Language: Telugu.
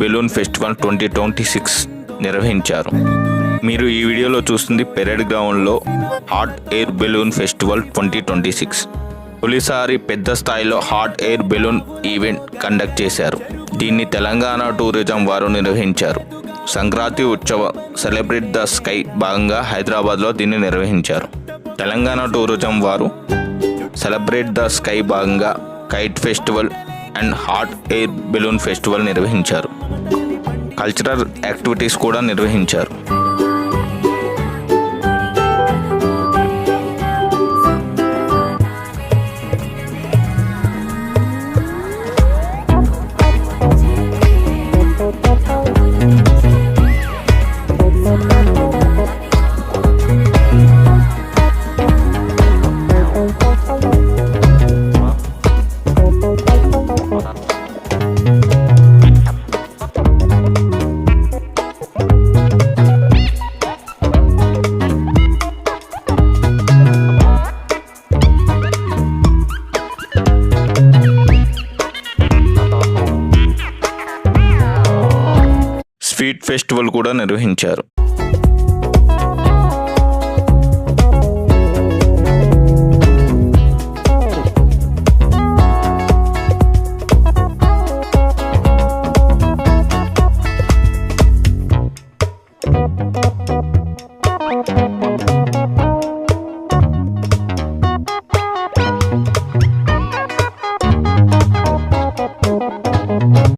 బెలూన్ ఫెస్టివల్ 2026 నిర్వహించారు. మీరు ఈ వీడియోలో చూస్తుంది పెరేడ్ గ్రౌండ్లో హాట్ ఎయిర్ బెలూన్ ఫెస్టివల్ 2026. తొలిసారి పెద్ద స్థాయిలో hot air balloon event conduct చేశారు. దీన్ని తెలంగాణ టూరిజం వారు నిర్వహించారు. సంక్రాంతి ఉత్సవ సెలబ్రేట్ ద స్కై భాగంగా హైదరాబాద్లో దీన్ని నిర్వహించారు. తెలంగాణ టూరిజం వారు సెలబ్రేట్ ద స్కై భాగంగా kite festival and hot air balloon festival నిర్వహించారు. కల్చరల్ యాక్టివిటీస్ కూడా నిర్వహించారు. స్వీట్ ఫెస్టివల్ కూడా నిర్వహించారు.